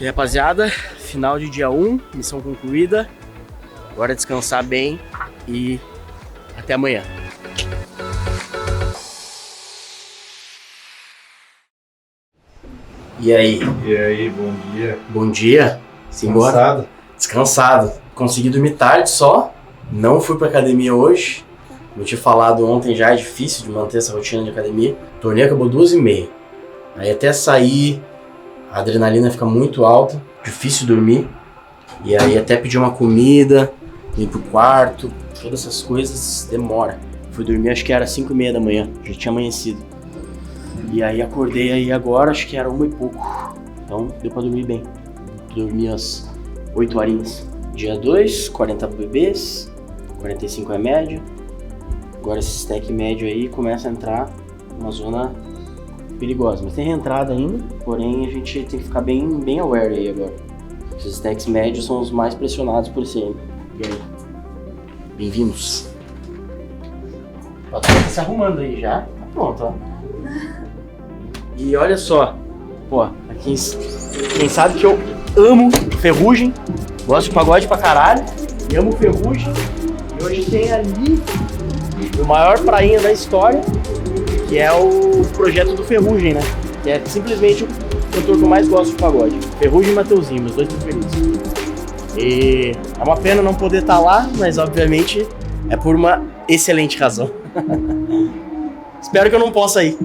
E rapaziada, final de dia 1, missão concluída. Agora descansar bem e até amanhã. E aí? E aí, bom dia. Bom dia. Simbora? Cansado? Descansado. Consegui dormir tarde só. Não fui pra academia hoje. Eu tinha falado ontem já, é difícil de manter essa rotina de academia. O torneio acabou 2h30. Aí até sair, a adrenalina fica muito alta. Difícil dormir. E aí até pedir uma comida, ir pro quarto, todas essas coisas demora. Fui dormir, acho que era 5h30 da manhã. Já tinha amanhecido. E aí acordei aí agora, acho que era 1 e pouco. Então deu pra dormir bem. Dormi às 8 horinhas. Dia 2, 40 bebês, 45 é média. Agora esse stack médio aí começa a entrar numa zona perigosa. Mas tem reentrada ainda, porém a gente tem que ficar bem aware aí agora. Esses stacks médios são os mais pressionados por ICM. E aí? Bem-vindos. Ó, tá se arrumando aí já. Tá pronto, ó. E olha só, pô, aqui quem sabe que eu amo Ferrugem, gosto de pagode pra caralho, e amo Ferrugem, e hoje tem ali o maior prainha da história, que é o projeto do Ferrugem, né? Que é simplesmente o cantor que eu mais gosto de pagode. Ferrugem e Mateuzinho, meus dois preferidos. E é uma pena não poder estar lá, mas obviamente é por uma excelente razão. Espero que eu não possa ir.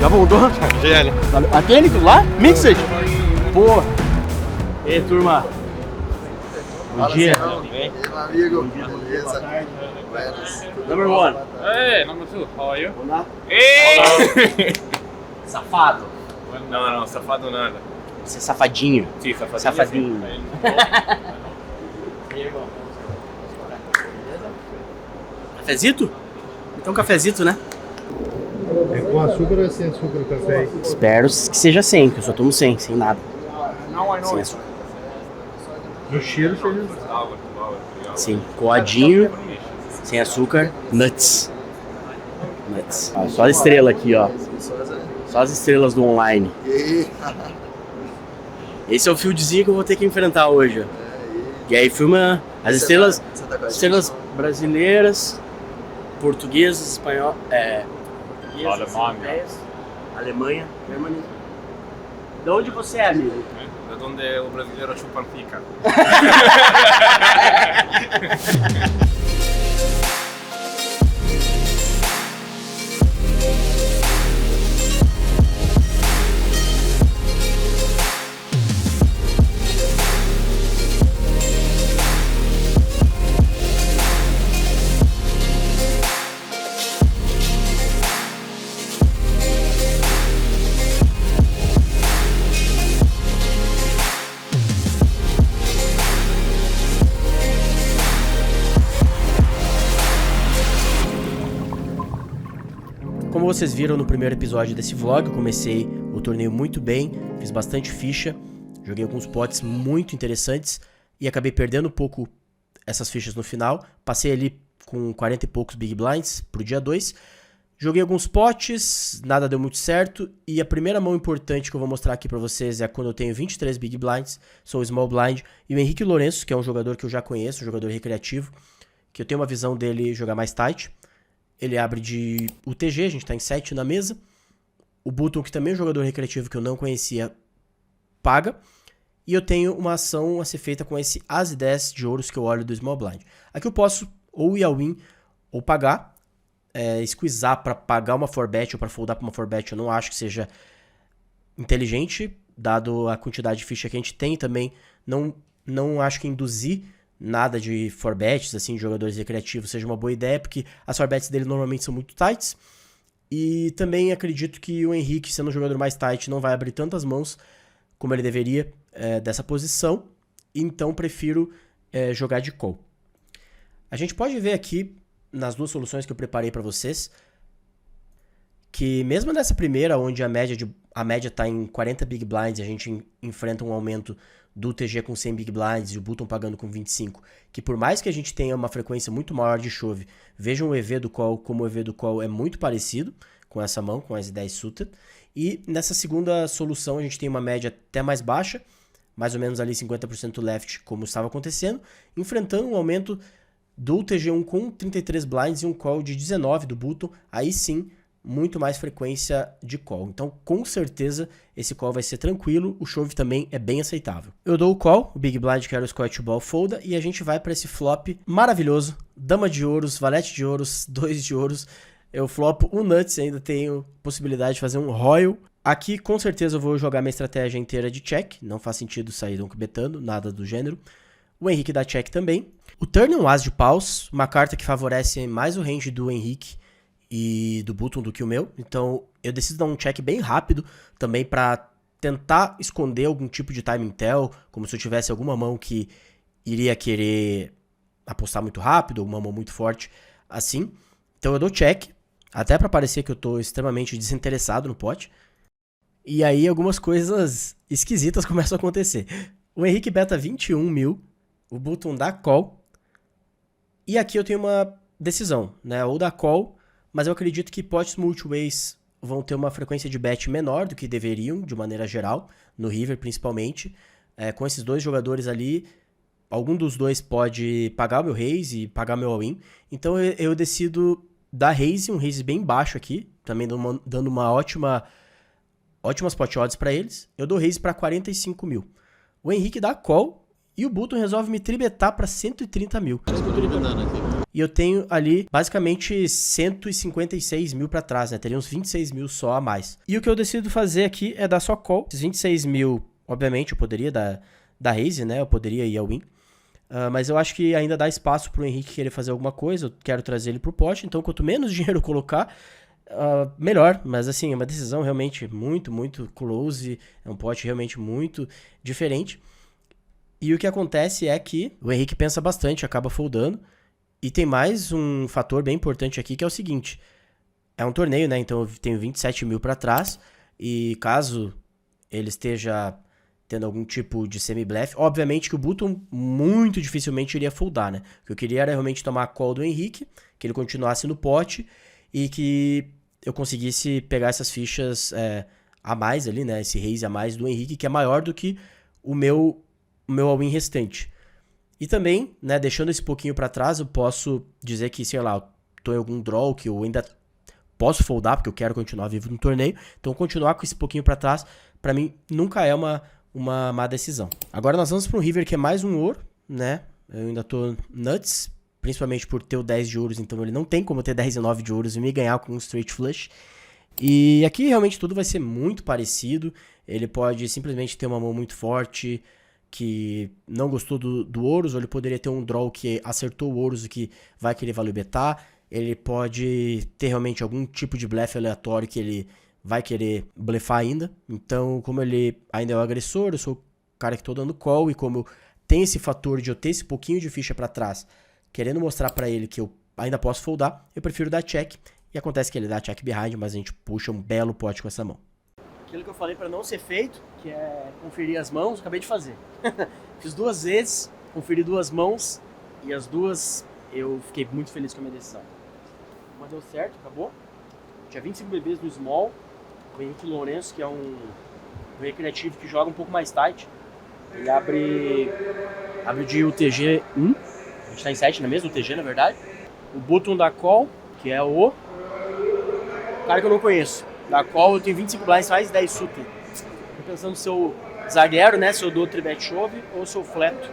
Já voltou? GL. Aquele lá? Mixed? Pô. E aí, turma? Bom dia. E aí, meu amigo? Beleza? Number 1. Hey, number 2, how are you? Olá. Hey! Safado. Não, safado nada. Você é safadinho. Sim, safadinho. Safadinho. Sim. E aí, irmão? Beleza? Cafezito? Então cafezito, né? É com açúcar ou é sem açúcar o café? Espero que seja sem, que eu só tomo sem nada. Sem açúcar. No cheiro seja. Sim, coadinho, sem açúcar, nuts. Ó, só as estrelas aqui, ó. Só as estrelas do online. Esse é o fieldzinho que eu vou ter que enfrentar hoje, ó. E aí filma as estrelas, estrelas brasileiras, portuguesas, espanhol, Alemanha, Germany. De onde você é, amigo? De onde o brasileiro chupa pica. Como vocês viram no primeiro episódio desse vlog, eu comecei o torneio muito bem, fiz bastante ficha, joguei alguns pots muito interessantes e acabei perdendo um pouco essas fichas no final. Passei ali com 40 e poucos Big Blinds pro dia 2. Joguei alguns pots, nada deu muito certo e a primeira mão importante que eu vou mostrar aqui pra vocês é quando eu tenho 23 Big Blinds, sou Small Blind, e o Henrique Lourenço, que é um jogador que eu já conheço, um jogador recreativo, que eu tenho uma visão dele jogar mais tight. Ele abre de UTG, a gente tá em 7 na mesa. O Button, que também é um jogador recreativo que eu não conhecia, paga. E eu tenho uma ação a ser feita com esse As e 10 de ouros que eu olho do Small Blind. Aqui eu posso ou ir all in ou pagar. Squeezar para pagar uma 4bet ou para foldar para uma 4bet eu não acho que seja inteligente, dado a quantidade de ficha que a gente tem. Também não acho que induzir nada de 4bets, assim, de jogadores recreativos seja uma boa ideia, porque as 4bets dele normalmente são muito tights. E também acredito que o Henrique, sendo um jogador mais tight, não vai abrir tantas mãos como ele deveria dessa posição. Então prefiro jogar de call. A gente pode ver aqui, nas duas soluções que eu preparei para vocês, que mesmo nessa primeira, onde a média a média tá em 40 Big Blinds e a gente enfrenta um aumento do TG com 100 Big Blinds e o Button pagando com 25, que por mais que a gente tenha uma frequência muito maior de chove, vejam o EV do call como o EV do call é muito parecido com essa mão, com as 10 suited. E nessa segunda solução a gente tem uma média até mais baixa, mais ou menos ali 50% left, como estava acontecendo, enfrentando um aumento do TG1 com 33 blinds e um call de 19 do Button, aí sim, muito mais frequência de call. Então, com certeza, esse call vai ser tranquilo, o shove também é bem aceitável. Eu dou o call, o Big Blind que era o Scotch Ball folda, e a gente vai para esse flop maravilhoso, dama de ouros, valete de ouros, 2 de ouros. Eu flopo o nuts, ainda tenho possibilidade de fazer um royal. Aqui, com certeza, eu vou jogar minha estratégia inteira de check, não faz sentido sair donkbetando, nada do gênero. O Henrique dá check também. O turn é um as de paus, uma carta que favorece mais o range do Henrique e do Button do que o meu. Então eu decido dar um check bem rápido também para tentar esconder algum tipo de timing tell, como se eu tivesse alguma mão que iria querer apostar muito rápido, ou uma mão muito forte assim. Então eu dou check, até para parecer que eu tô extremamente desinteressado no pot. E aí algumas coisas esquisitas começam a acontecer. O Henrique beta 21 mil, o Button dá call, e aqui eu tenho uma decisão, né? Ou dá call, mas eu acredito que pots multiways vão ter uma frequência de bet menor do que deveriam, de maneira geral, no river principalmente. Com esses dois jogadores ali, algum dos dois pode pagar o meu raise e pagar meu all-in. Então eu decido dar raise, um raise bem baixo aqui, também dando uma ótimas pot odds para eles. Eu dou raise para 45 mil. O Henrique dá call e o Button resolve me tribetar para 130 mil. E eu tenho ali basicamente 156 mil para trás, né? Teria uns 26 mil só a mais. E o que eu decido fazer aqui é dar só call. Esses 26 mil, obviamente, eu poderia dar raise, né? Eu poderia ir ao win. Mas eu acho que ainda dá espaço pro Henrique querer fazer alguma coisa. Eu quero trazer ele pro pote. Então, quanto menos dinheiro eu colocar, melhor. Mas assim, é uma decisão realmente muito, muito close. É um pote realmente muito diferente. E o que acontece é que o Henrique pensa bastante, acaba foldando. E tem mais um fator bem importante aqui, que é o seguinte. É um torneio, né? Então eu tenho 27 mil para trás. E caso ele esteja tendo algum tipo de semi-bluff, obviamente que o Button muito dificilmente iria foldar, né? O que eu queria era realmente tomar a call do Henrique, que ele continuasse no pote e que eu conseguisse pegar essas fichas a mais ali, né? Esse raise a mais do Henrique, que é maior do que o meu all-in restante. E também, né, deixando esse pouquinho pra trás, eu posso dizer que, sei lá, eu tô em algum draw que eu ainda posso foldar, porque eu quero continuar vivo no torneio. Então, continuar com esse pouquinho pra trás, pra mim, nunca é uma má decisão. Agora nós vamos pro river, que é mais um ouro, né? Eu ainda tô nuts, principalmente por ter o 10 de ouros, então ele não tem como ter 10 e 9 de ouros e me ganhar com um straight flush. E aqui realmente tudo vai ser muito parecido. Ele pode simplesmente ter uma mão muito forte, que não gostou do ouros, ou ele poderia ter um draw que acertou o ouros e que vai querer value betar. Ele pode ter realmente algum tipo de blefe aleatório que ele vai querer blefar ainda. Então, como ele ainda é o agressor, eu sou o cara que tô dando call, e como tem esse fator de eu ter esse pouquinho de ficha pra trás, querendo mostrar pra ele que eu ainda posso foldar, eu prefiro dar check. E acontece que ele dá check behind, mas a gente puxa um belo pote com essa mão. Aquilo que eu falei para não ser feito, que é conferir as mãos, eu acabei de fazer. Fiz 2 vezes, conferi 2 mãos, e as duas eu fiquei muito feliz com a minha decisão. Uma deu certo, acabou. Tinha 25 bebês no small, o Henrique Lourenço, que é um recreativo que joga um pouco mais tight. Ele abre de UTG 1, a gente tá em 7 na mesma UTG, na verdade. O Button da call, que é o cara que eu não conheço. Da qual eu tenho 25 blinds, mais 10 suited. Tô pensando se eu zagueiro, né? Se eu dou tribet shove ou se eu fleto.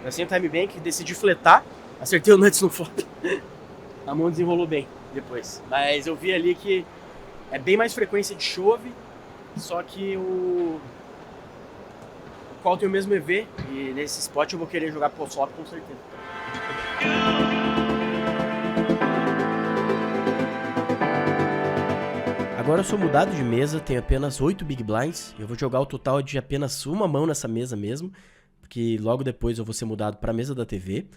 Eu sempre time bank, decidi fletar. Acertei o nuts no flop. A mão desenrolou bem depois. Mas eu vi ali que é bem mais frequência de shove. Só que o qual tem o mesmo EV. E nesse spot eu vou querer jogar post-flop com certeza. Agora eu sou mudado de mesa, tenho apenas 8 Big Blinds. Eu vou jogar o total de apenas uma mão nessa mesa mesmo, porque logo depois eu vou ser mudado para a mesa da TV.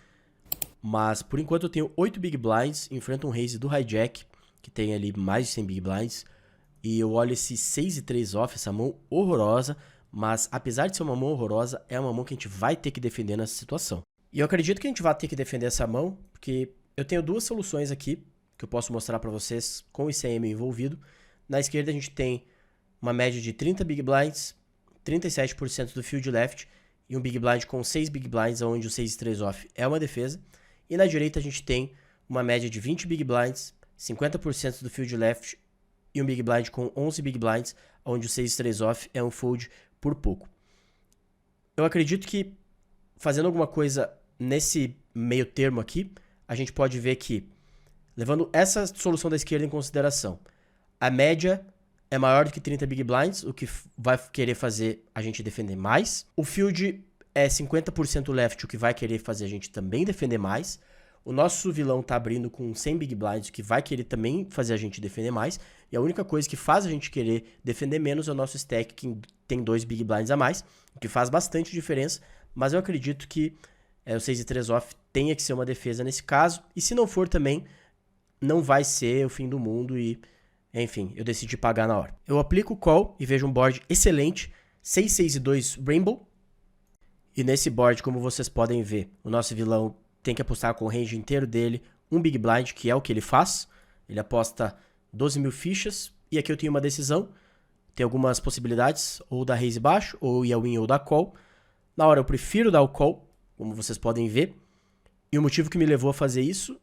Mas por enquanto eu tenho 8 Big Blinds, enfrento um raise do Hijack, que tem ali mais de 100 Big Blinds. e eu olho esse 6 e 3 off, essa mão horrorosa, mas apesar de ser uma mão horrorosa, é uma mão que a gente vai ter que defender nessa situação. E eu acredito que a gente vai ter que defender essa mão, porque eu tenho duas soluções aqui, que eu posso mostrar para vocês com o ICM envolvido. Na esquerda a gente tem uma média de 30 Big Blinds, 37% do field left, e um Big Blind com 6 Big Blinds, onde o 6 e 3 off é uma defesa. E na direita a gente tem uma média de 20 Big Blinds, 50% do field left, e um Big Blind com 11 Big Blinds, onde o 6 e 3 off é um fold por pouco. Eu acredito que fazendo alguma coisa nesse meio termo aqui, a gente pode ver que, levando essa solução da esquerda em consideração, a média é maior do que 30 Big Blinds, o que vai querer fazer a gente defender mais. O field é 50% left, o que vai querer fazer a gente também defender mais. O nosso vilão tá abrindo com 100 Big Blinds, o que vai querer também fazer a gente defender mais. E a única coisa que faz a gente querer defender menos é o nosso stack, que tem 2 Big Blinds a mais, o que faz bastante diferença. Mas eu acredito que o 6 e 3 off tenha que ser uma defesa nesse caso. E se não for também, não vai ser o fim do mundo e... Enfim, eu decidi pagar na hora. Eu aplico o call e vejo um board excelente, 6, 6 e 2 Rainbow. E nesse board, como vocês podem ver, o nosso vilão tem que apostar com o range inteiro dele, um Big Blind, que é o que ele faz. Ele aposta 12 mil fichas. E aqui eu tenho uma decisão. Tem algumas possibilidades, ou da raise baixo, ou ir win ou da call. Na hora eu prefiro dar o call, como vocês podem ver. E o motivo que me levou a fazer isso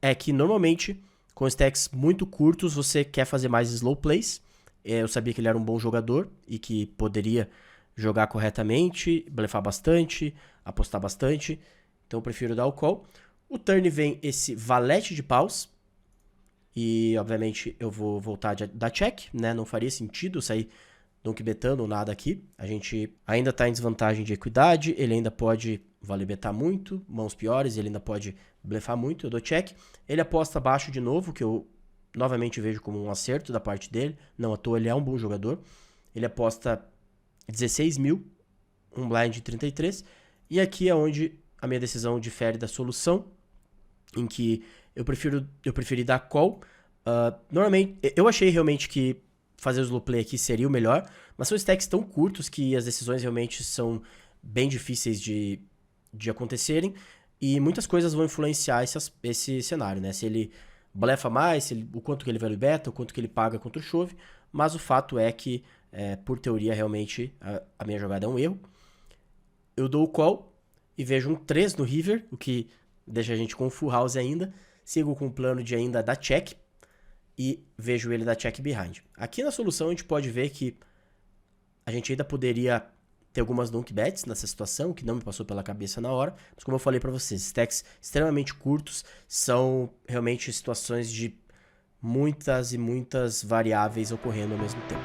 é que normalmente... Com stacks muito curtos, você quer fazer mais slow plays. Eu sabia que ele era um bom jogador e que poderia jogar corretamente, blefar bastante, apostar bastante. Então eu prefiro dar o call. O turn vem esse valete de paus. E obviamente eu vou voltar da check, né? Não faria sentido sair donk betando ou nada aqui. A gente ainda está em desvantagem de equidade. Ele ainda pode valer betar muito, mãos piores, ele ainda pode blefar muito, eu dou check. Ele aposta baixo de novo, que eu novamente vejo como um acerto da parte dele. Não à toa, ele é um bom jogador. Ele aposta 16 mil, um blind de 33. E aqui é onde a minha decisão difere da solução, em que eu preferi dar call. Normalmente, eu achei realmente que fazer o slow play aqui seria o melhor, mas são stacks tão curtos que as decisões realmente são bem difíceis de acontecerem, e muitas coisas vão influenciar esse cenário, né? Se ele blefa mais, o quanto que ele value beta, o quanto que ele paga contra o chove, mas o fato é que, por teoria, realmente, a minha jogada é um erro. Eu dou o call e vejo um 3 no river, o que deixa a gente com full house ainda. Sigo com o plano de ainda dar check e vejo ele dar check behind. Aqui na solução a gente pode ver que a gente ainda poderia ter algumas donk bets nessa situação, que não me passou pela cabeça na hora, mas como eu falei pra vocês, stacks extremamente curtos são realmente situações de muitas e muitas variáveis ocorrendo ao mesmo tempo.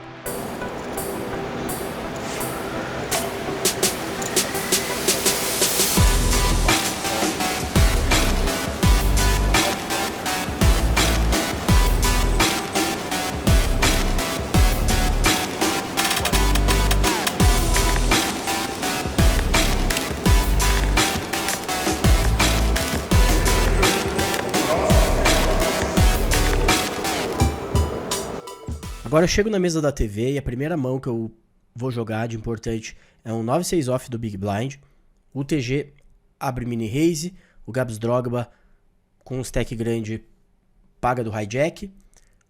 Agora eu chego na mesa da TV e a primeira mão que eu vou jogar de importante é um 9-6 off do Big Blind. O TG abre mini raise, o Gabs Drogba com um stack grande paga do hijack.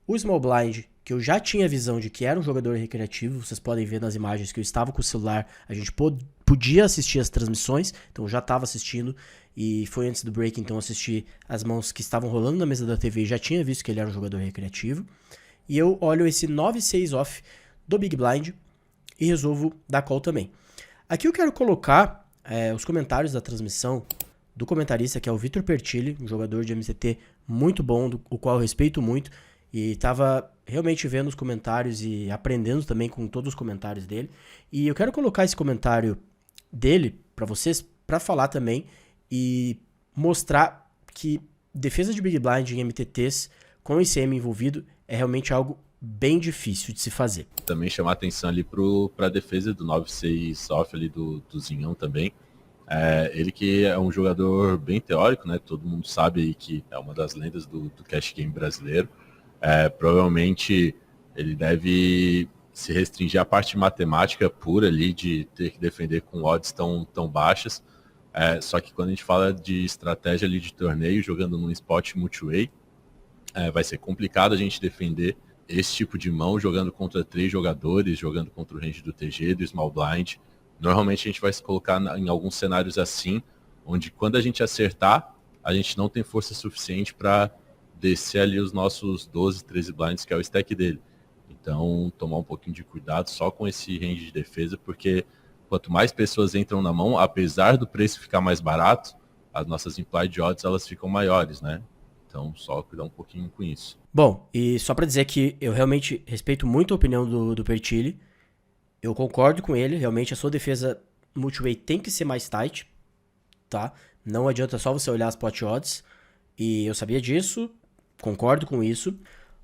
O Small Blind, que eu já tinha visão de que era um jogador recreativo, vocês podem ver nas imagens que eu estava com o celular, a gente podia assistir as transmissões, então eu já estava assistindo e foi antes do break, então assisti as mãos que estavam rolando na mesa da TV e já tinha visto que ele era um jogador recreativo. E eu olho esse 9-6 off do Big Blind e resolvo dar call também. Aqui eu quero colocar os comentários da transmissão do comentarista, que é o Vitor Pertilli, um jogador de MTT muito bom, o qual eu respeito muito. E estava realmente vendo os comentários e aprendendo também com todos os comentários dele. E eu quero colocar esse comentário dele para vocês, para falar também e mostrar que defesa de Big Blind em MTTs com ICM envolvido é realmente algo bem difícil de se fazer. Também chamar atenção ali para a defesa do 9-6 off ali do Zinhão também. Ele que é um jogador bem teórico, né? Todo mundo sabe aí que é uma das lendas do cash game brasileiro. Provavelmente Ele deve se restringir à parte matemática pura ali, de ter que defender com odds tão baixas. Só que quando a gente fala de estratégia ali de torneio, jogando num spot multi-way, vai ser complicado a gente defender esse tipo de mão jogando contra 3 jogadores, jogando contra o range do TG, do Small Blind. Normalmente a gente vai se colocar em alguns cenários assim, onde quando a gente acertar, a gente não tem força suficiente para descer ali os nossos 12, 13 blinds, que é o stack dele. Então, tomar um pouquinho de cuidado só com esse range de defesa, porque quanto mais pessoas entram na mão, apesar do preço ficar mais barato, as nossas implied odds elas ficam maiores, né? Então, só cuidar um pouquinho com isso. Bom, e só pra dizer que eu realmente respeito muito a opinião do Pertilli. Eu concordo com ele, realmente a sua defesa multi-way tem que ser mais tight, tá? Não adianta só você olhar as pot odds, e eu sabia disso, concordo com isso,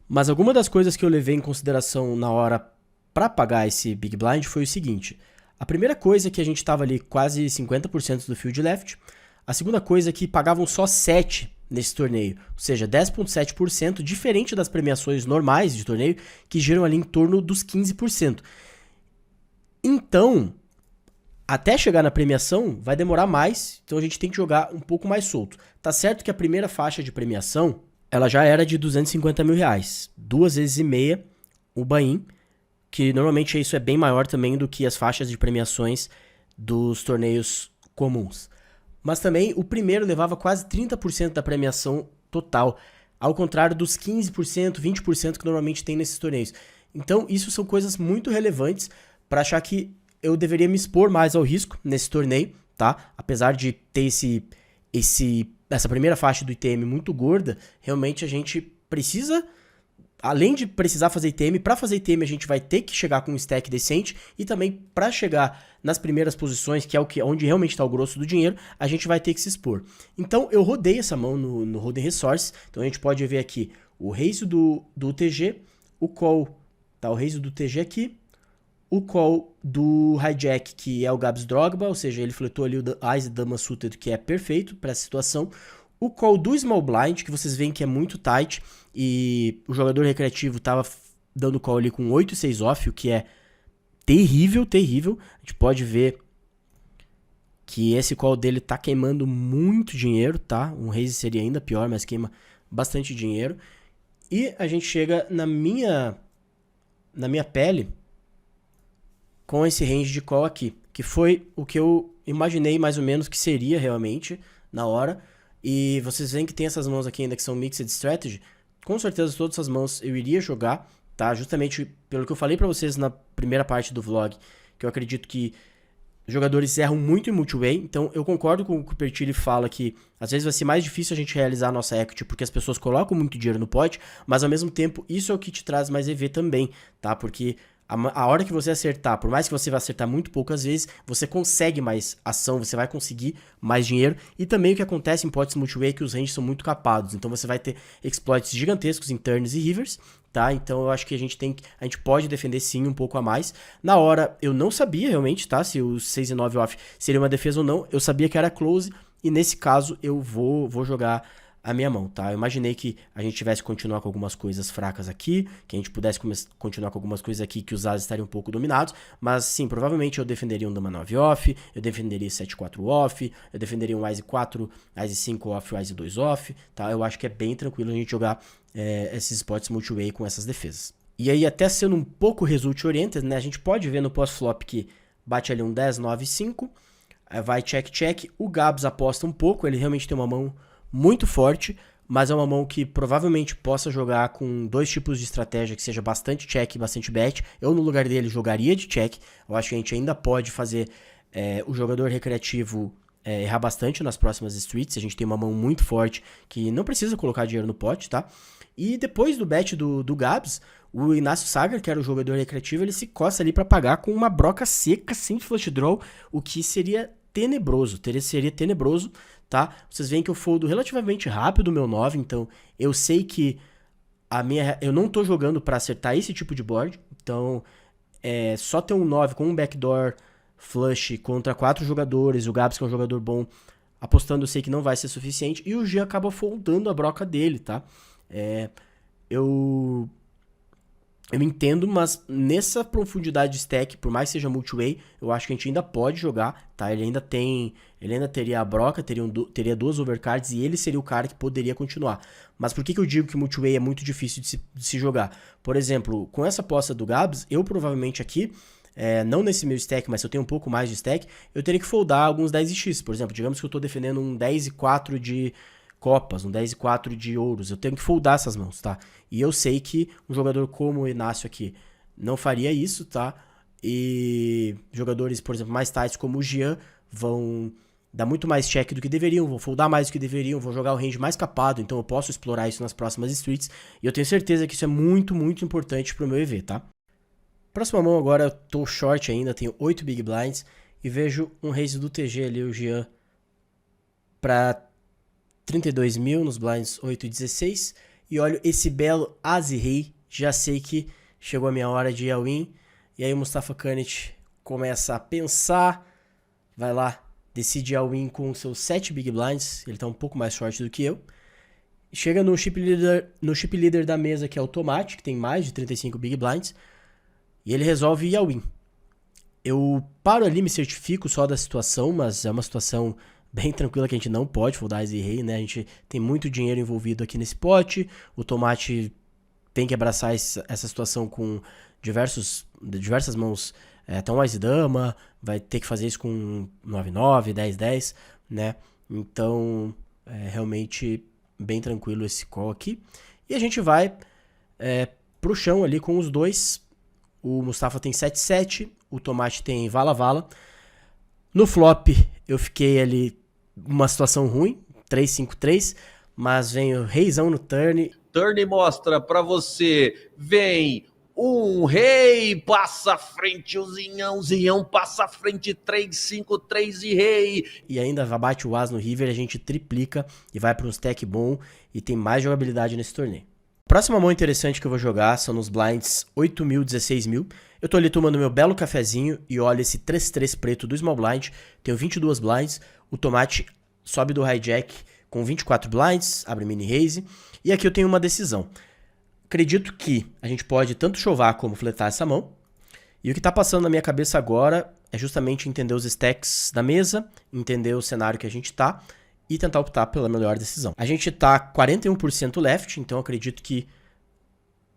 mas alguma das coisas que eu levei em consideração na hora pra pagar esse Big Blind foi o seguinte: a primeira coisa é que a gente tava ali quase 50% do field left, a segunda coisa é que pagavam só 7 nesse torneio, ou seja, 10,7%, diferente das premiações normais de torneio, que giram ali em torno dos 15%. Então, até chegar na premiação, vai demorar mais, então a gente tem que jogar um pouco mais solto. Tá certo que a primeira faixa de premiação, ela já era de 250 mil reais, 2 vezes e meia o buy-in, que normalmente isso é bem maior também do que as faixas de premiações dos torneios comuns. Mas também o primeiro levava quase 30% da premiação total, ao contrário dos 15%, 20% que normalmente tem nesses torneios. Então isso são coisas muito relevantes para achar que eu deveria me expor mais ao risco nesse torneio, tá? Apesar de ter essa primeira faixa do ITM muito gorda, realmente a gente precisa, além de precisar fazer ITM, para fazer ITM a gente vai ter que chegar com um stack decente, e também para chegar nas primeiras posições, que é onde realmente está o grosso do dinheiro, a gente vai ter que se expor. Então eu rodei essa mão no Holding Resource, então a gente pode ver aqui o raise do TG, o call, tá? O raise do TG aqui, o call do hijack, que é o Gabs Drogba, ou seja, ele fletou ali o Ice Dama Suited, que é perfeito para essa situação. O call do Small Blind, que vocês veem que é muito tight, e o jogador recreativo tava dando call ali com 8 e 6 off, o que é terrível, terrível. A gente pode ver que esse call dele tá queimando muito dinheiro, tá? Um raise seria ainda pior, mas queima bastante dinheiro. E a gente chega na minha pele com esse range de call aqui, que foi o que eu imaginei mais ou menos que seria realmente na hora. E vocês veem que tem essas mãos aqui ainda que são Mixed Strategy. Com certeza todas essas mãos eu iria jogar, tá? Justamente pelo que eu falei pra vocês na primeira parte do vlog, que eu acredito que jogadores erram muito em multi-way. Então eu concordo com o que o Pertilli fala, que às vezes vai ser mais difícil a gente realizar a nossa equity porque as pessoas colocam muito dinheiro no pot, mas ao mesmo tempo isso é o que te traz mais EV também, tá? Porque a hora que você acertar, por mais que você vá acertar muito poucas vezes, você consegue mais ação, você vai conseguir mais dinheiro. E também o que acontece em pots multi-way é que os ranges são muito capados, então você vai ter exploits gigantescos em turns e rivers, tá? Então eu acho que a gente pode defender sim um pouco a mais. Na hora eu não sabia realmente, tá? Se o 6 e 9 off seria uma defesa ou não, eu sabia que era close, e nesse caso eu vou jogar a minha mão, tá? Eu imaginei que a gente tivesse que continuar com algumas coisas fracas aqui, que a gente pudesse continuar com algumas coisas aqui que os ases estariam um pouco dominados, mas sim, provavelmente eu defenderia um Dama 9 off, eu defenderia 7-4 off, eu defenderia um Ice 4, Ice 5 off, Ice 2 off, tá? Eu acho que é bem tranquilo a gente jogar esses spots multi-way com essas defesas. E aí, até sendo um pouco result oriented, né? A gente pode ver no post-flop que bate ali um 10, 9, 5, vai check, o Gabs aposta um pouco, ele realmente tem uma mão muito forte, mas é uma mão que provavelmente possa jogar com dois tipos de estratégia, que seja bastante check e bastante bet. Eu, no lugar dele, jogaria de check. Eu acho que a gente ainda pode fazer o jogador recreativo errar bastante nas próximas streets. A gente tem uma mão muito forte que não precisa colocar dinheiro no pot, tá? E depois do bet do Gabs, o Inácio Sagar, que era o jogador recreativo, ele se coça ali para pagar com uma broca seca, sem flush draw, o que seria tenebroso, seria tenebroso, tá? Vocês veem que eu foldo relativamente rápido o meu 9, então eu sei que eu não tô jogando para acertar esse tipo de board, então só ter um 9 com um backdoor flush contra 4 jogadores, o Gabs que é um jogador bom, apostando eu sei que não vai ser suficiente, e o G acaba foldando a broca dele, tá? Eu Eu entendo, mas nessa profundidade de stack, por mais que seja multi-way, eu acho que a gente ainda pode jogar, tá? Ele ainda teria a broca, teria 2 overcards e ele seria o cara que poderia continuar. Mas por que eu digo que multi-way é muito difícil de se jogar? Por exemplo, com essa aposta do Gabs, eu provavelmente aqui, não nesse meu stack, mas se eu tenho um pouco mais de stack, eu teria que foldar alguns 10x. Por exemplo, digamos que eu tô defendendo um 10 e 4 de copas, um 10 e 4 de ouros, eu tenho que foldar essas mãos, tá? E eu sei que um jogador como o Inácio aqui não faria isso, tá? E jogadores, por exemplo, mais tights como o Gian vão dar muito mais check do que deveriam, vão foldar mais do que deveriam, vão jogar o range mais capado, então eu posso explorar isso nas próximas streets, e eu tenho certeza que isso é muito, muito importante pro meu EV, tá? Próxima mão agora, eu tô short ainda, tenho 8 big blinds, e vejo um raise do TG ali, o Gian, pra 32 mil nos blinds 8 e 16. E olho esse belo As e Rei. Já sei que chegou a minha hora de ir all in. E aí o Mustafa Kanit começa a pensar. Vai lá, decide all in com seus 7 big blinds. Ele tá um pouco mais short do que eu. Chega no chip leader da mesa, que é o Tomate, que tem mais de 35 big blinds. E ele resolve ir all in. Eu paro ali, me certifico só da situação, mas é uma situação bem tranquila que a gente não pode foldar As e Rei, né? A gente tem muito dinheiro envolvido aqui nesse pote. O Tomate tem que abraçar essa situação com diversas mãos, até um Ás e Dama, vai ter que fazer isso com 9-9, 10-10, né? Então, realmente bem tranquilo esse call aqui. E a gente vai pro chão ali com os dois. O Mustafa tem 7-7, o Tomate tem vala-vala. No flop, eu fiquei ali uma situação ruim, 3-5-3, mas vem o reizão no turn. Turn mostra pra você, vem um rei, passa à frente o Zinhão passa à frente, 3-5-3 e rei. E ainda bate o As no river, a gente triplica e vai para um stack bom e tem mais jogabilidade nesse torneio. Próxima mão interessante que eu vou jogar são nos blinds 8 mil, 16 mil. Eu tô ali tomando meu belo cafezinho e olha esse 3-3 preto do small blind. Tenho 22 blinds. O Tomate sobe do hijack com 24 blinds, abre mini raise. E aqui eu tenho uma decisão. Acredito que a gente pode tanto chovar como fletar essa mão. E o que tá passando na minha cabeça agora é justamente entender os stacks da mesa, entender o cenário que a gente tá e tentar optar pela melhor decisão. A gente tá 41% left, então eu acredito que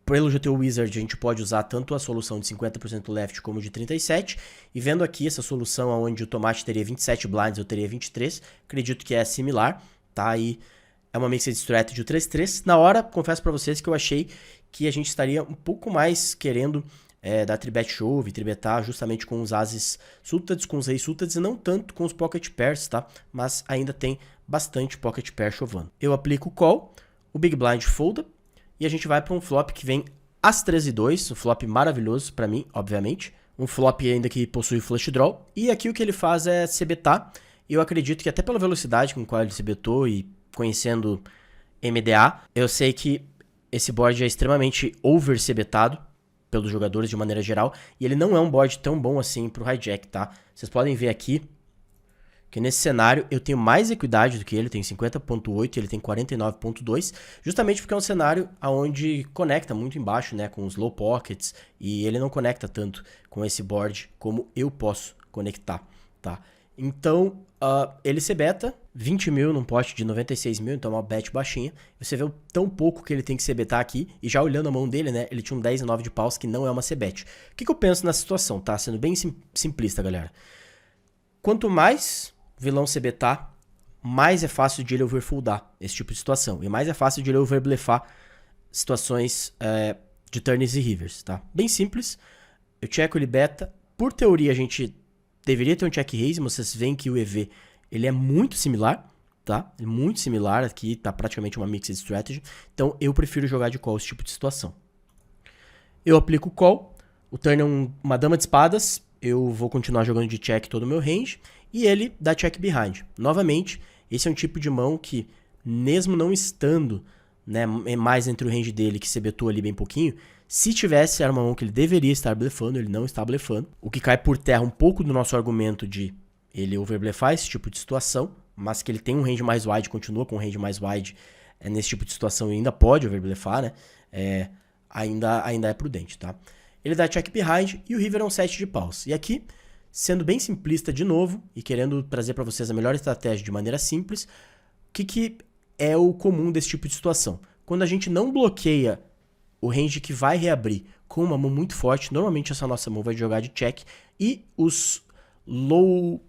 pelo GTO Wizard a gente pode usar tanto a solução de 50% left como de 37%. E vendo aqui essa solução onde o Tomate teria 27 blinds, eu teria 23, acredito que é similar, tá? Aí é uma mixed strategy, o 3-3. Na hora, confesso pra vocês que eu achei que a gente estaria um pouco mais querendo dar tribet shove, tribetar justamente com os ases sultads, com os reis sultads e não tanto com os pocket pairs, tá? Mas ainda tem bastante pocket pair chovando. Eu aplico o call, o big blind folda e a gente vai para um flop que vem As 13 e 2, um flop maravilhoso pra mim, obviamente. Um flop ainda que possui flush draw. E aqui o que ele faz é CBtar. E eu acredito que até pela velocidade com a qual ele CBtou e conhecendo MDA, eu sei que esse board é extremamente over-CBtado pelos jogadores de maneira geral. E ele não é um board tão bom assim pro hijack, tá? Vocês podem ver aqui que nesse cenário eu tenho mais equidade do que ele, tenho 50.8 e ele tem 49.2, justamente porque é um cenário onde conecta muito embaixo, né, com os low pockets, e ele não conecta tanto com esse board como eu posso conectar, tá? Então, ele CBeta 20 mil num pote de 96 mil, então é uma bet baixinha. Você vê o tão pouco que ele tem que CBetar aqui, e já olhando a mão dele, né, ele tinha um 10 e 9 de paus, que não é uma CBet. O que eu penso nessa situação, tá? Sendo bem simplista, galera. Quanto mais vilão CBetar, mais é fácil de ele overfoldar esse tipo de situação. E mais é fácil de ele overblefar situações de turns e rivers, tá? Bem simples. Eu checo ele beta. Por teoria, a gente deveria ter um check raise, mas vocês veem que o EV ele é muito similar, tá? É muito similar. Aqui tá praticamente uma mixed strategy. Então, eu prefiro jogar de call esse tipo de situação. Eu aplico o call. O turn é uma dama de espadas. Eu vou continuar jogando de check todo o meu range. E ele dá check behind. Novamente, esse é um tipo de mão que, mesmo não estando, né, mais entre o range dele, que CBetou ali bem pouquinho, se tivesse, era uma mão que ele deveria estar blefando, ele não está blefando. O que cai por terra um pouco do nosso argumento de ele overblefar esse tipo de situação, mas que ele tem um range mais wide, continua com um range mais wide nesse tipo de situação e ainda pode overblefar, né? ainda é prudente, tá? Ele dá check behind e o river é um 7 de paus. E aqui, sendo bem simplista de novo e querendo trazer para vocês a melhor estratégia de maneira simples, o que é o comum desse tipo de situação? Quando a gente não bloqueia o range que vai reabrir com uma mão muito forte, normalmente essa nossa mão vai jogar de check e os low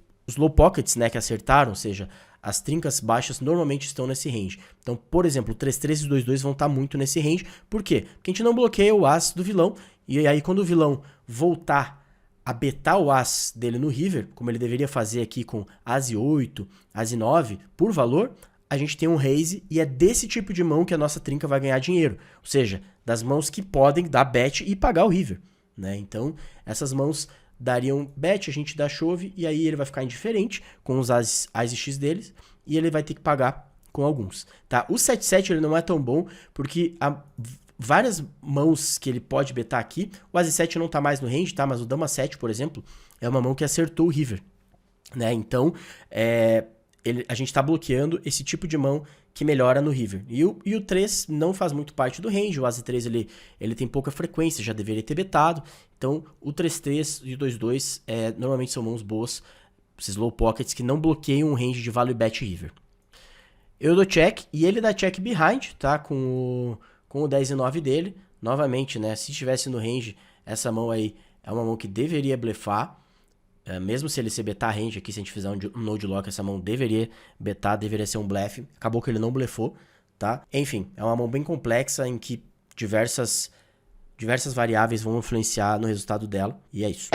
pockets, né, que acertaram, ou seja, as trincas baixas normalmente estão nesse range. Então, por exemplo, o 3-3 e o 2-2 vão estar muito nesse range. Por quê? Porque a gente não bloqueia o as do vilão e aí quando o vilão voltar a betar o as dele no river, como ele deveria fazer aqui com as e 8, as e 9, por valor, a gente tem um raise e é desse tipo de mão que a nossa trinca vai ganhar dinheiro. Ou seja, das mãos que podem dar bet e pagar o river, né? Então, essas mãos dariam bet, a gente dá chove e aí ele vai ficar indiferente com os as e x deles e ele vai ter que pagar com alguns, tá? O 7-7 ele não é tão bom porque há várias mãos que ele pode betar aqui. O as 7 não tá mais no range, tá? Mas o dama 7, por exemplo, é uma mão que acertou o river, né? Então, a gente tá bloqueando esse tipo de mão que melhora no river. E o 3 não faz muito parte do range. O as 3 ele tem pouca frequência, já deveria ter betado. Então, o 3-3 e o 2-2 normalmente são mãos boas, esses low pockets que não bloqueiam um range de value bet river. Eu dou check e ele dá check behind, tá? Com o 10 e 9 dele. Novamente, né? Se estivesse no range, essa mão aí é uma mão que deveria blefar. Mesmo se ele ser betar range aqui, se a gente fizer um node lock, essa mão deveria betar, deveria ser um blefe. Acabou que ele não blefou, tá? Enfim, é uma mão bem complexa em que diversas variáveis vão influenciar no resultado dela. E é isso.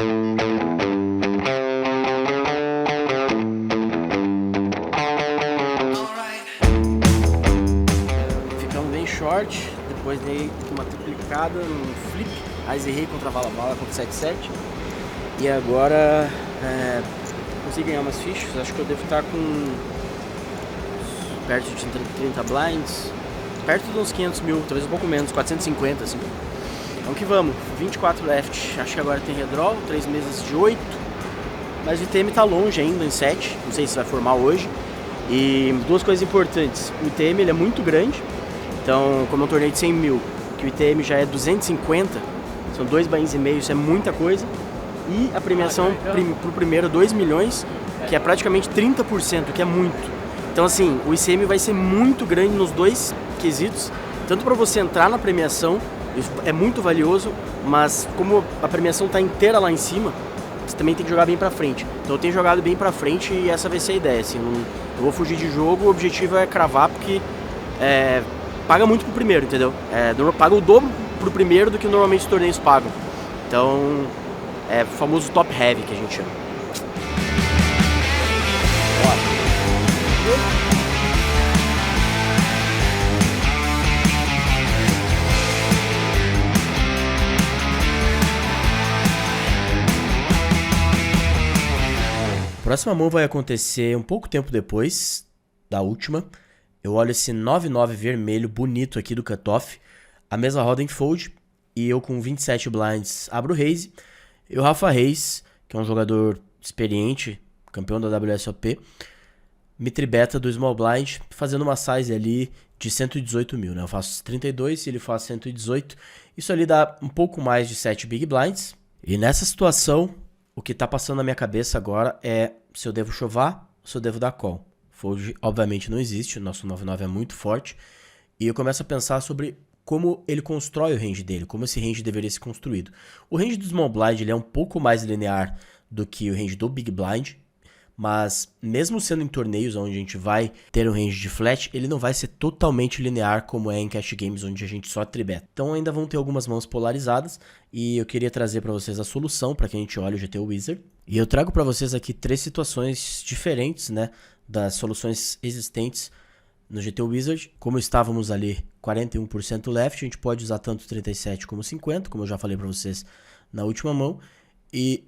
Ficamos bem short, depois dei uma triplicada no flip. As errei contra a vala contra 7-7. E agora consegui ganhar umas fichas. Acho que eu devo estar com perto de 30 blinds, perto de uns 500 mil, talvez um pouco menos, 450 assim. Então que vamos, 24 left. Acho que agora tem redraw, 3 mesas de 8. Mas o ITM tá longe ainda, em 7. Não sei se vai formar hoje. E duas coisas importantes. O ITM ele é muito grande. Então, como é um torneio de 100 mil, que o ITM já é 250, são 2 buy-ins e meio, isso é muita coisa. E a premiação pro primeiro 2 milhões, que é praticamente 30%, que é muito. Então assim, o ICM vai ser muito grande nos dois quesitos, tanto para você entrar na premiação, isso é muito valioso, mas como a premiação tá inteira lá em cima, você também tem que jogar bem pra frente. Então eu tenho jogado bem pra frente e essa vai ser a ideia, assim, eu vou fugir de jogo, o objetivo é cravar, porque paga muito pro primeiro, entendeu? Paga o dobro pro primeiro do que normalmente os torneios pagam. Então, é o famoso top heavy que a gente chama. A próxima mão vai acontecer um pouco tempo depois da última. Eu olho esse 9-9 vermelho bonito aqui do cutoff. A mesa roda em fold e eu com 27 blinds abro o raise. E o Rafa Reis, que é um jogador experiente, campeão da WSOP, me tribeta do small blind, fazendo uma size ali de 118 mil, né? Eu faço 32 e ele faz 118. Isso ali dá um pouco mais de 7 big blinds. E nessa situação, o que tá passando na minha cabeça agora é se eu devo chovar ou se eu devo dar call. Fold, obviamente, não existe, o nosso 9-9 é muito forte. E eu começo a pensar sobre como ele constrói o range dele, como esse range deveria ser construído. O range do Small Blind ele é um pouco mais linear do que o range do Big Blind, mas mesmo sendo em torneios onde a gente vai ter um range de flat, ele não vai ser totalmente linear como é em cash games onde a gente só tribeta. Então ainda vão ter algumas mãos polarizadas e eu queria trazer para vocês a solução para que a gente olhe o GT Wizard. E eu trago para vocês aqui 3 situações diferentes, né, das soluções existentes no GT Wizard. Como estávamos ali 41% left, a gente pode usar tanto 37 como 50, como eu já falei para vocês na última mão. E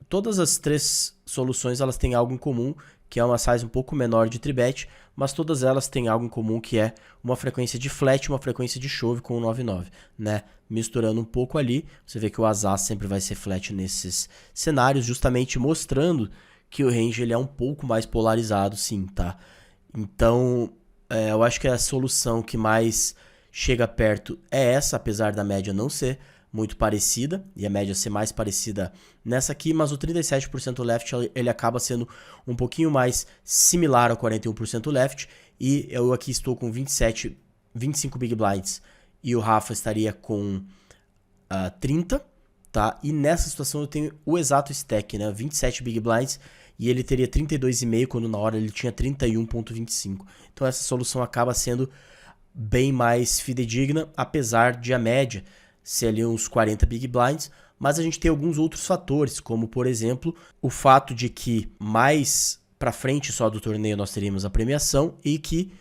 todas as 3 soluções elas têm algo em comum, que é uma size um pouco menor de tribet, mas todas elas têm algo em comum que é uma frequência de flat, uma frequência de chove com o 9-9, né? Misturando um pouco ali, você vê que o as sempre vai ser flat nesses cenários, justamente mostrando que o range ele é um pouco mais polarizado, sim, tá? Então, eu acho que é a solução que mais chega perto é essa, apesar da média não ser muito parecida, e a média ser mais parecida nessa aqui, mas o 37% left ele acaba sendo um pouquinho mais similar ao 41% left, e eu aqui estou com 25 big blinds, e o Rafa estaria com 30, tá? E nessa situação eu tenho o exato stack, né? 27 big blinds, e ele teria 32,5 quando na hora ele tinha 31,25. Então essa solução acaba sendo bem mais fidedigna, apesar de a média ser ali uns 40 big blinds, mas a gente tem alguns outros fatores, como por exemplo, o fato de que mais pra frente só do torneio nós teríamos a premiação e que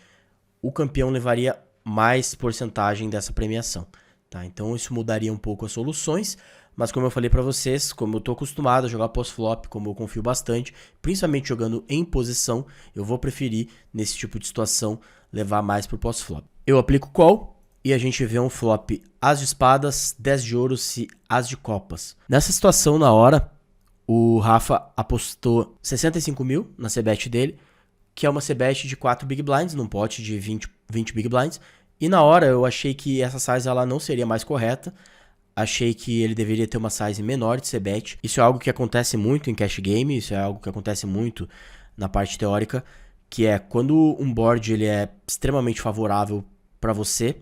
o campeão levaria mais porcentagem dessa premiação, tá? Então isso mudaria um pouco as soluções, mas como eu falei pra vocês, como eu tô acostumado a jogar pós-flop, como eu confio bastante, principalmente jogando em posição, eu vou preferir, nesse tipo de situação, levar mais pro pós-flop. Eu aplico call e a gente vê um flop as de espadas, 10 de ouros e as de copas. Nessa situação, na hora, o Rafa apostou 65 mil na c-bet dele, que é uma c-bet de 4 big blinds, num pote de 20 big blinds. E na hora eu achei que essa size ela não seria mais correta. Achei que ele deveria ter uma size menor de c-bet. Isso é algo que acontece muito em cash game, isso é algo que acontece muito na parte teórica, que é quando um board ele é extremamente favorável para você,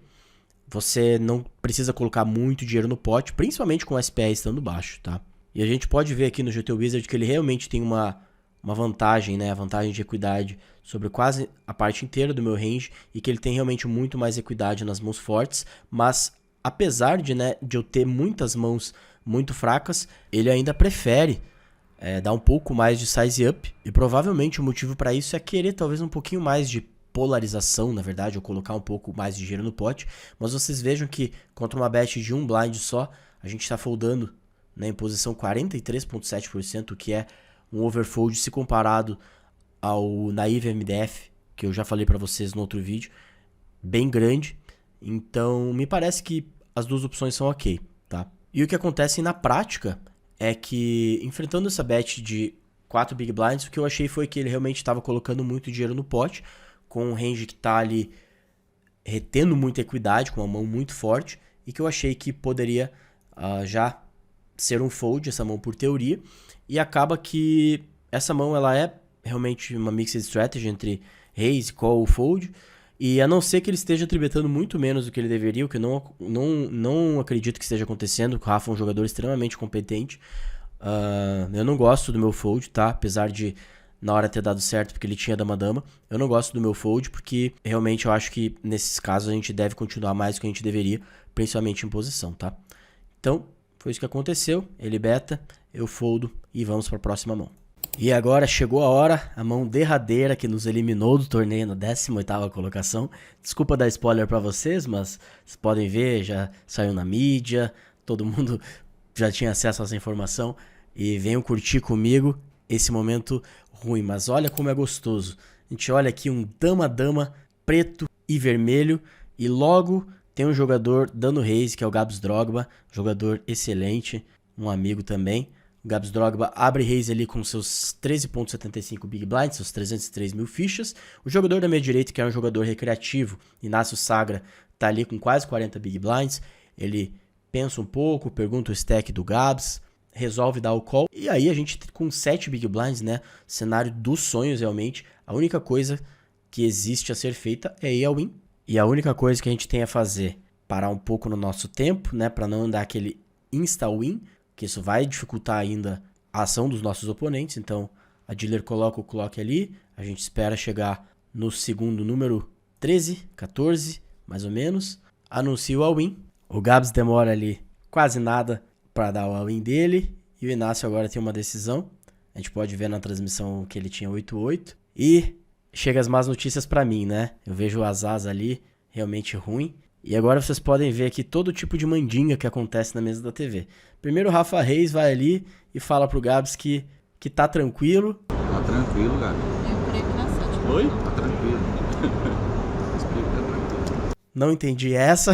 você não precisa colocar muito dinheiro no pote, principalmente com o SPR estando baixo, tá? E a gente pode ver aqui no GT Wizard que ele realmente tem uma vantagem, né? A vantagem de equidade sobre quase a parte inteira do meu range e que ele tem realmente muito mais equidade nas mãos fortes, mas apesar de eu ter muitas mãos muito fracas, ele ainda prefere dar um pouco mais de size up, e provavelmente o motivo para isso é querer talvez um pouquinho mais de polarização, na verdade, ou colocar um pouco mais de dinheiro no pote, mas vocês vejam que contra uma bet de um blind só, a gente está foldando, né, em posição 43,7%, que é um overfold se comparado ao Naive MDF, que eu já falei para vocês no outro vídeo, bem grande. Então, me parece que as duas opções são ok, tá? E o que acontece na prática é que, enfrentando essa bet de 4 big blinds, o que eu achei foi que ele realmente estava colocando muito dinheiro no pote, com um range que tá ali retendo muita equidade, com uma mão muito forte, e que eu achei que poderia já ser um fold, essa mão por teoria, e acaba que essa mão ela é realmente uma mixed strategy entre raise, call, fold, e a não ser que ele esteja tribetando muito menos do que ele deveria, o que eu não acredito que esteja acontecendo. O Rafa é um jogador extremamente competente. Eu não gosto do meu fold, tá? Apesar de na hora ter dado certo porque ele tinha dama-dama. Eu não gosto do meu fold porque realmente eu acho que nesses casos a gente deve continuar mais do que a gente deveria, principalmente em posição, tá? Então, foi isso que aconteceu. Ele beta, eu foldo e vamos para a próxima mão. E agora chegou a hora, a mão derradeira que nos eliminou do torneio na 18ª colocação. Desculpa dar spoiler pra vocês, mas vocês podem ver, já saiu na mídia, todo mundo já tinha acesso a essa informação. E venham curtir comigo esse momento ruim, mas olha como é gostoso. A gente olha aqui um dama-dama preto e vermelho e logo tem um jogador dando raise, que é o Gabs Drogba, jogador excelente, um amigo também. O Gabs Drogba abre raise ali com seus 13,75 big blinds, seus 303 mil fichas. O jogador da minha direita, que é um jogador recreativo, Inácio Sagra, tá ali com quase 40 big blinds. Ele pensa um pouco, pergunta o stack do Gabs, resolve dar o call. E aí a gente com 7 big blinds, né? Cenário dos sonhos realmente. A única coisa que existe a ser feita é ir ao win. E a única coisa que a gente tem a fazer, parar um pouco no nosso tempo, né? Para não dar aquele insta-win, que isso vai dificultar ainda a ação dos nossos oponentes. Então a dealer coloca o clock ali, a gente espera chegar no segundo número 13, 14, mais ou menos, anuncia o all-in. O Gabs demora ali quase nada para dar o all-in dele, e o Inácio agora tem uma decisão. A gente pode ver na transmissão que ele tinha 8-8, e chega as más notícias para mim, né? Eu vejo o Azaz ali realmente ruim. E agora vocês podem ver aqui todo tipo de mandinga que acontece na mesa da TV. Primeiro o Rafa Reis vai ali e fala pro Gabs que tá tranquilo. Tá tranquilo, Gabi. Oi? Tá tranquilo. Explica, tá tranquilo. Não entendi essa.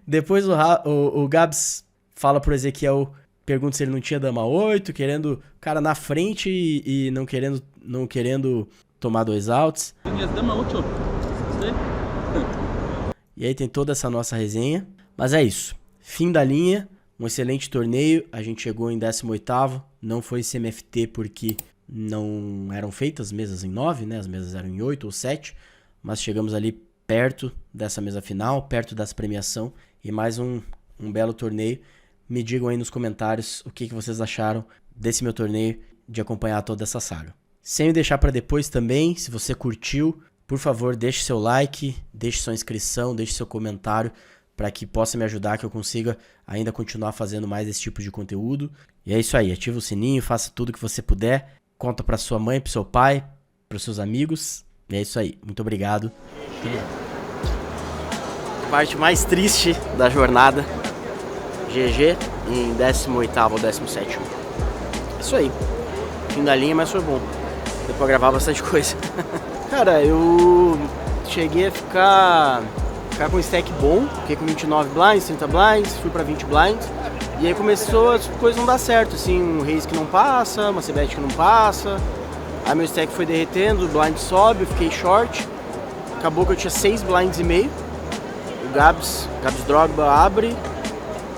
Depois o Gabs fala pro Ezequiel, pergunta se ele não tinha dama 8, querendo o cara na frente e não querendo tomar 2 outs. Minhas dama 8. E aí tem toda essa nossa resenha. Mas é isso. Fim da linha. Um excelente torneio. A gente chegou em 18º. Não foi CMFT porque não eram feitas mesas em 9, né? As mesas eram em 8 ou 7. Mas chegamos ali perto dessa mesa final, perto dessa premiação. E mais um belo torneio. Me digam aí nos comentários o que vocês acharam desse meu torneio, de acompanhar toda essa saga. Sem me deixar para depois também, se você curtiu, por favor, deixe seu like, deixe sua inscrição, deixe seu comentário para que possa me ajudar, que eu consiga ainda continuar fazendo mais esse tipo de conteúdo. E é isso aí, ativa o sininho, faça tudo que você puder, conta para sua mãe, para seu pai, para os seus amigos. E é isso aí, muito obrigado. A parte mais triste da jornada, GG em 18º ou 17º. Isso aí, fim da linha, mas foi bom. Deu pra gravar bastante coisa. Cara, eu cheguei a ficar com um stack bom, fiquei com 29 blinds, 30 blinds, fui pra 20 blinds. E aí começou as coisas não dar certo, assim, um raise que não passa, uma c-bet que não passa. Aí meu stack foi derretendo, o blind sobe, eu fiquei short. Acabou que eu tinha 6 blinds e meio. O Gabs Drogba abre.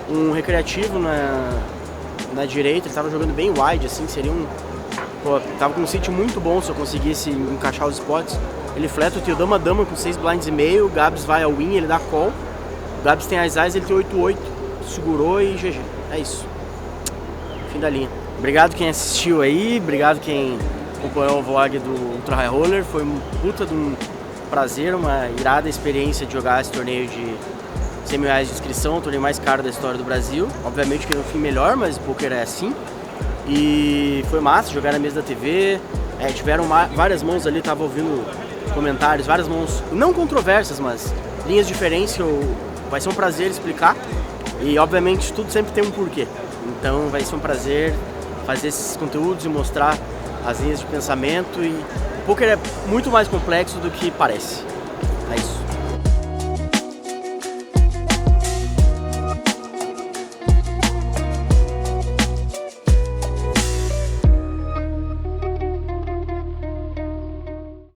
Um recreativo na direita, ele tava jogando bem wide, assim, seria um... Pô, tava com um sítio muito bom se eu conseguisse encaixar os spots. Ele fleta o tio dama com 6 blinds e meio, o Gabs vai ao win, ele dá call. O Gabs tem as eyes, ele tem 8-8, segurou e GG. É isso. Fim da linha. Obrigado quem assistiu aí, obrigado quem acompanhou o vlog do Ultra High Roller. Foi um puta de um prazer, uma irada experiência de jogar esse torneio de 100 mil reais de inscrição, o torneio mais caro da história do Brasil. Obviamente que no fim melhor, mas o poker é assim. E foi massa jogar na mesa da TV. Tiveram várias mãos ali, tava ouvindo comentários, várias mãos não controversas, mas linhas diferentes que vai ser um prazer explicar. E obviamente tudo sempre tem um porquê. Então vai ser um prazer fazer esses conteúdos e mostrar as linhas de pensamento. E o poker é muito mais complexo do que parece. É isso.